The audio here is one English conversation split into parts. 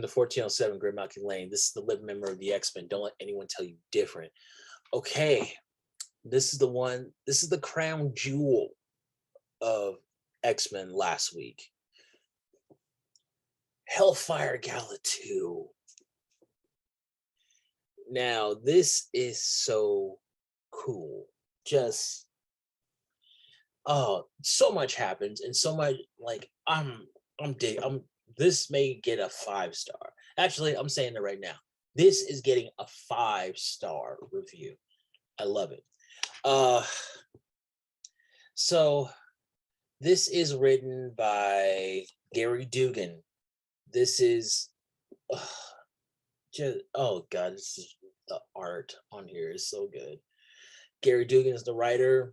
In the 1407 Great Mountain Lane. This is the living member of the X-Men. Don't let anyone tell you different. Okay, this is the one. This is the crown jewel of X-Men last week. Hellfire Gala 2. Now, this is so cool. Just so much happens and so much like I'm this may get a 5-star. Actually, I'm saying it right now. This is getting a 5-star review. I love it. So this is written by Gary Dugan. This is just, oh god, this is the art on here is so good. Gary Dugan is the writer.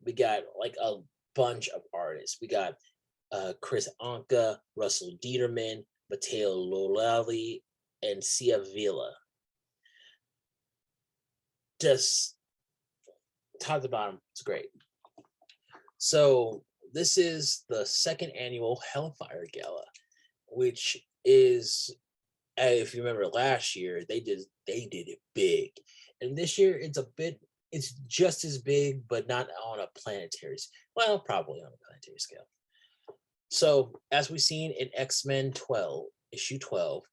We got like a bunch of artists. We got Chris Anka, Russell Dieterman, Matteo Lolali, and Sia Villa. Just top to bottom, it's great. So this is the second annual Hellfire Gala, which is, if you remember last year, they did it big, and this year it's just as big, but not on a planetary. Well, probably on a planetary scale. So, as we've seen in X-Men 12, issue 12,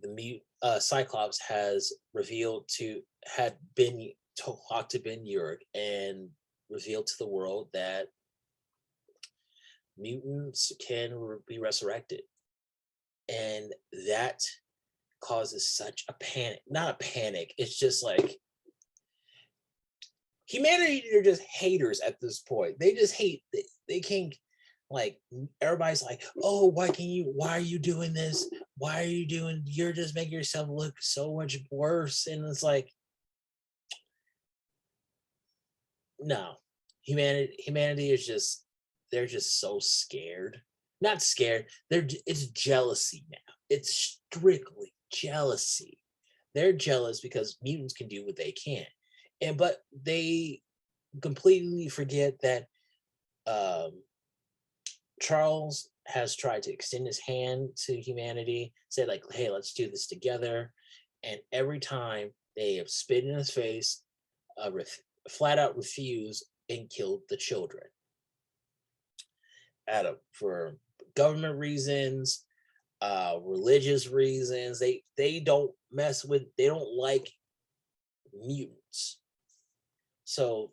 the Cyclops has revealed had been talked to Ben Urich and revealed to the world that mutants can be resurrected, and that causes such a panic. Not a panic. It's just like humanity are just haters at this point. They just hate. They can't. Like everybody's like, oh, why are you doing this? Why are you doing? You're just making yourself look so much worse. And it's like, no, humanity is just, they're just so scared. Not scared. It's jealousy now. It's strictly jealousy. They're jealous because mutants can do what they can, but they completely forget that Charles has tried to extend his hand to humanity, say like, hey, let's do this together. And every time they have spit in his face, flat out refused and killed the children. For government reasons, religious reasons, they don't like mutants. So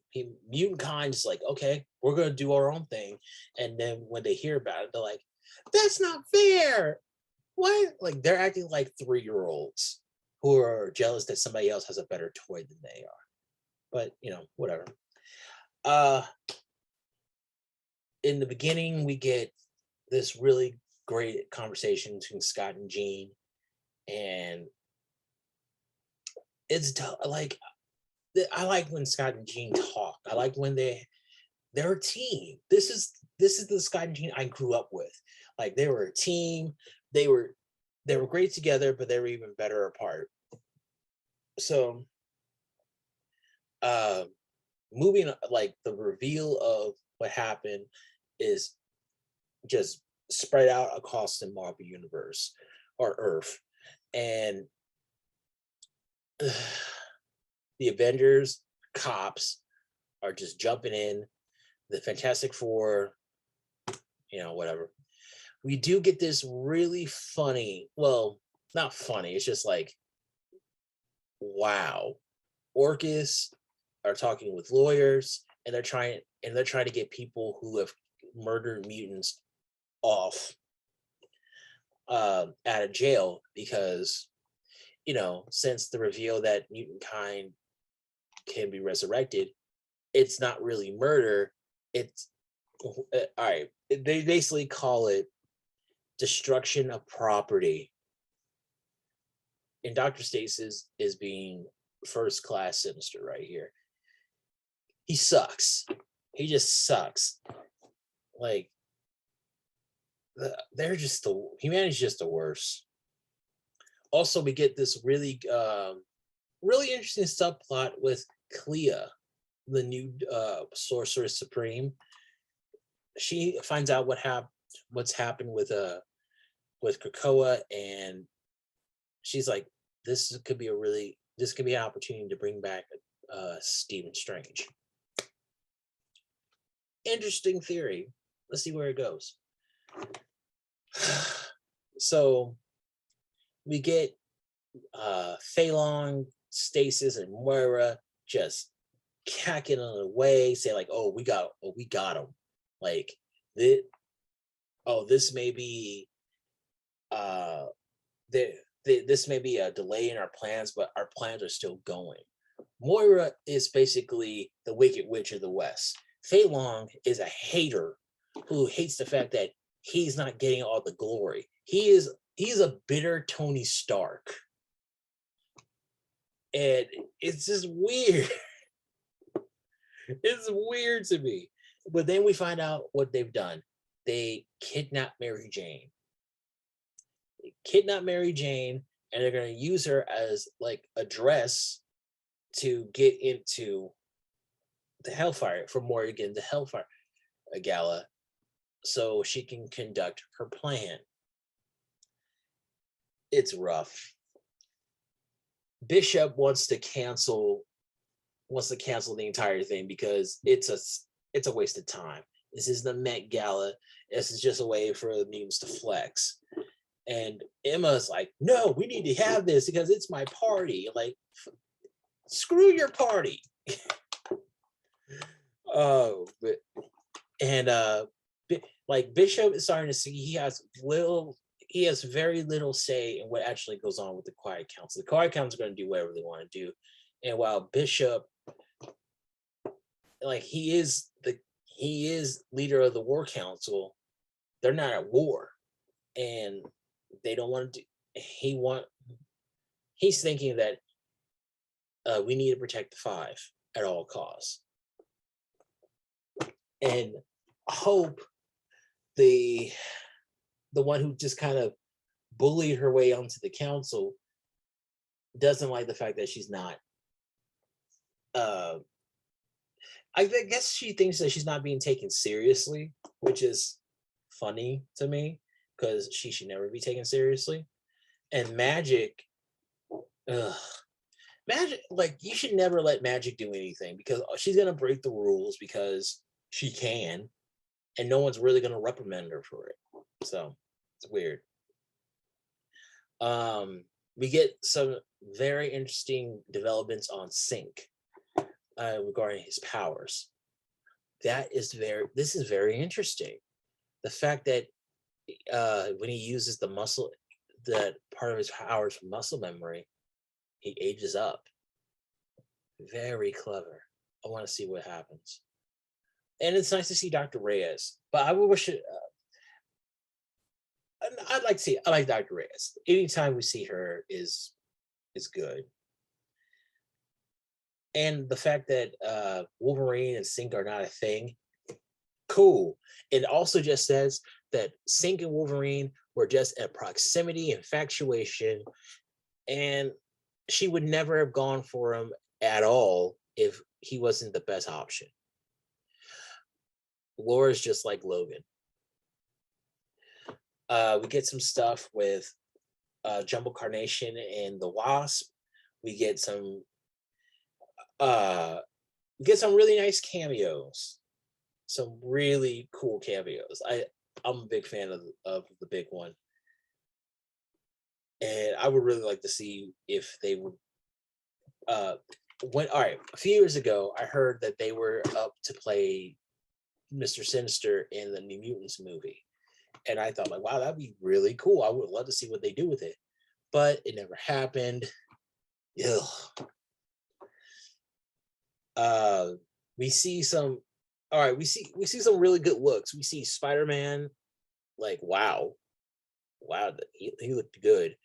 mutant kind is like, okay, we're gonna do our own thing. And then when they hear about it, they're like, that's not fair. What? Like they're acting like 3-year-olds who are jealous that somebody else has a better toy than they are. But whatever. In the beginning, we get this really great conversation between Scott and Jean, and it's like, I like when Scott and Jean talk. I like when they're a team. This is the Scott and Jean I grew up with. Like they were a team. They were great together, but they were even better apart. So, moving, like the reveal of what happened is just spread out across the Marvel universe or Earth, and the Avengers, cops are just jumping in. The Fantastic Four, whatever. We do get this really funny, well, not funny, it's just like, wow. Orcus are talking with lawyers, and they're trying to get people who have murdered mutants off out of jail, because since the reveal that mutant kind can be resurrected, it's not really murder. It's all right. They basically call it destruction of property. And Dr. Stasis is being first class sinister right here. He sucks. He just sucks. Like humanity's just the worst. Also, we get this really interesting subplot with Clea, the new Sorceress Supreme. She finds out what's happened with Krakoa, and she's like, this could be an opportunity to bring back Stephen Strange. Interesting theory. Let's see where it goes. So we get Fei Long, Stasis, and Moira just cacking on the way, say like, "Oh, we got him." Like this. Oh, this may be this may be a delay in our plans, but our plans are still going. Moira is basically the Wicked Witch of the West. Fei Long is a hater who hates the fact that he's not getting all the glory. He's a bitter Tony Stark. And it's just weird. It's weird to me. But then we find out what they've done. They kidnapped Mary Jane. And they're going to use her as like a dress to get into the Hellfire for Morrigan, the Hellfire Gala, so she can conduct her plan. It's rough. Bishop wants to cancel the entire thing because it's a waste of time. This is the Met Gala. This is just a way for the mutants to flex. And Emma's like, no, we need to have this because it's my party. Like, screw your party. Like Bishop is starting to see he has very little say in what actually goes on with the Quiet Council. The Quiet Council is going to do whatever they want to do. And while Bishop, like he is leader of the War Council, they're not at war. And they don't want to do, he's thinking that we need to protect the Five at all costs. And Hope, the one who just kind of bullied her way onto the council, doesn't like the fact that she's not I guess she thinks that she's not being taken seriously, which is funny to me because she should never be taken seriously. And Magic, Magic, like you should never let Magic do anything because she's gonna break the rules because she can, and no one's really gonna reprimand her for it. So it's weird. We get some very interesting developments on Sync regarding his powers. This is very interesting. The fact that when he uses the muscle, that part of his powers for muscle memory, he ages up. Very clever. I want to see what happens. And it's nice to see Dr. Reyes, but I would wish it. I like Dr. Reyes. Anytime we see her is good. And the fact that Wolverine and Sync are not a thing, cool. It also just says that Sync and Wolverine were just a proximity infatuation, and she would never have gone for him at all if he wasn't the best option. Laura's just like Logan. We get some stuff with Jumbo Carnation and the Wasp. We get some really nice cameos, some really cool cameos. I'm a big fan of the big one, and I would really like to see if they would. A few years ago, I heard that they were up to play Mr. Sinister in the New Mutants movie. And I thought, like, wow, that'd be really cool. I would love to see what they do with it. But it never happened. Ugh. We see some some really good looks. We see Spider-Man, like, wow, he looked good.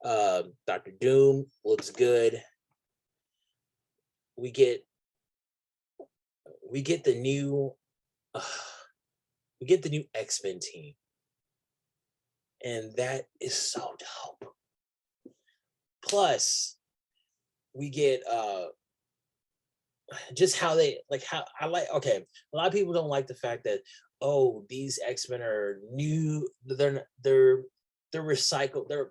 Dr. Doom looks good. We get the new X-Men team. And that is so dope. Plus, we get just how they a lot of people don't like the fact that these X-Men are new, they're recycled, they're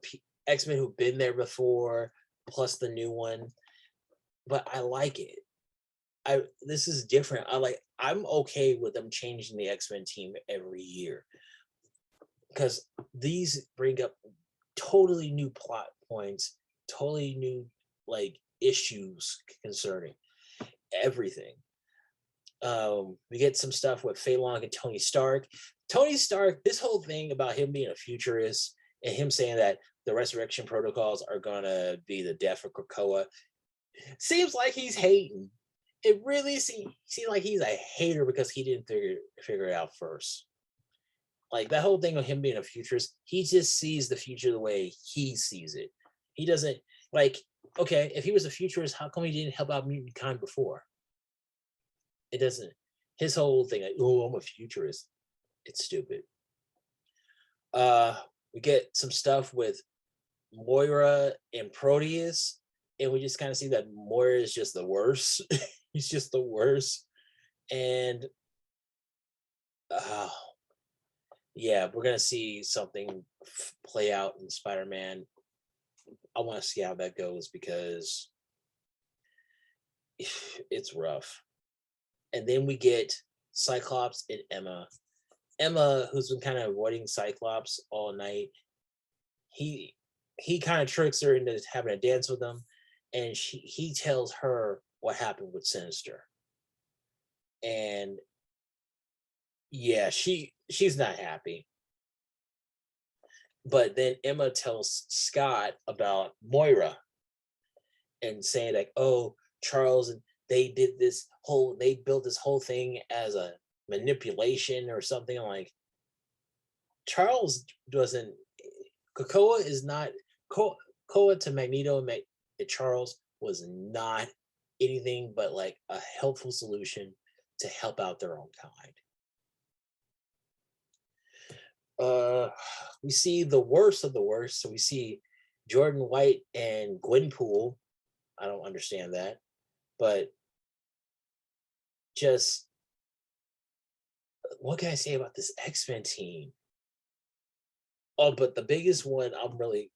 X-Men who've been there before, plus the new one. But I like it. This is different. I'm okay with them changing the X-Men team every year, because these bring up totally new plot points, totally new like issues concerning everything. We get some stuff with Fei Long and Tony Stark. Tony Stark, this whole thing about him being a futurist and him saying that the resurrection protocols are gonna be the death of Krakoa, seems like he's hating. It really seems like he's a hater because he didn't figure it out first. Like that whole thing of him being a futurist, he just sees the future the way he sees it. He doesn't like, okay, if he was a futurist, how come he didn't help out mutant kind before? It doesn't. His whole thing, like, oh, I'm a futurist. It's stupid. We get some stuff with Moira and Proteus, and we just kind of see that Moira is just the worst. He's just the worst. And yeah, we're gonna see something play out in Spider-Man. I want to see how that goes because it's rough. And then we get Cyclops and Emma. Emma, who's been kind of avoiding Cyclops all night, he kind of tricks her into having a dance with him, and he tells her what happened with Sinister. And yeah, she's not happy. But then Emma tells Scott about Moira and saying like, oh, Charles, they built this whole thing as a manipulation or something. Like, Charles doesn't, Krakoa is not, Krakoa to Magneto and Charles was not anything but like a helpful solution to help out their own kind. We see the worst of the worst. So we see Jordan White and Gwenpool. I don't understand that, but just what can I say about this X-Men team? Oh, but the biggest one I'm really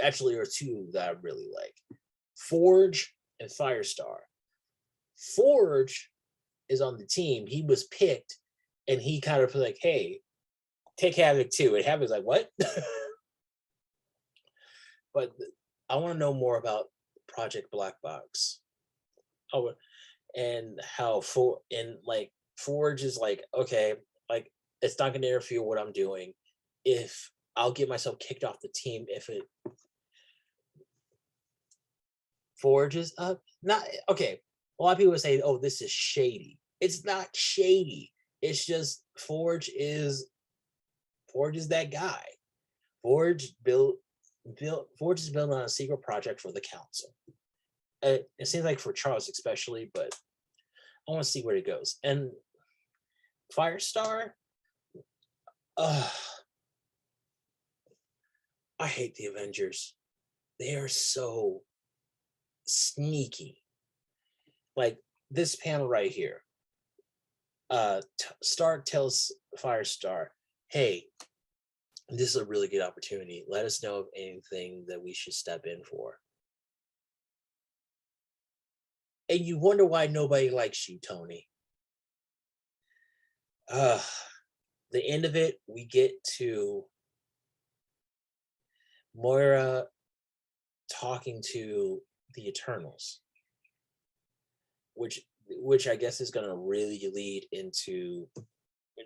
actually, there are two that I really like: Forge and Firestar. Forge is on the team. He was picked, and he kind of like, hey, take Havoc too. And Havoc's like, what? But I want to know more about Project Black Box. Oh, and how Forge is like, okay, like it's not gonna interfere with what I'm doing. If I'll get myself kicked off the team if it Forges up. Not okay. A lot of people say, oh, this is shady. It's not shady. It's just Forge is that guy. Forge is built on a secret project for the council. It seems like for Charles especially, but I want to see where it goes. And Firestar, I hate the Avengers. They are so sneaky. Like this panel right here. Stark tells Firestar, hey, this is a really good opportunity. Let us know of anything that we should step in for. And you wonder why nobody likes you, Tony. The end of it, we get to Moira talking to the Eternals, which I guess is going to really lead into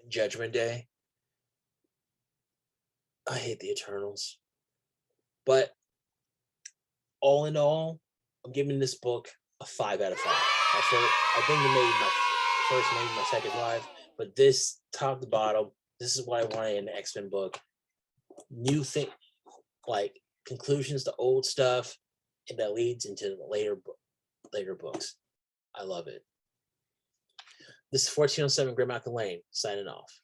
Judgment Day. I hate the Eternals, but all in all, I'm giving this book a 5 out of 5. I think it made my first, maybe my second 5, but this top to bottom, this is what I wanted in an X-Men book. New thing, like conclusions to old stuff, and that leads into later books. I love it. This is 1407 Grey Mountain Lane signing off.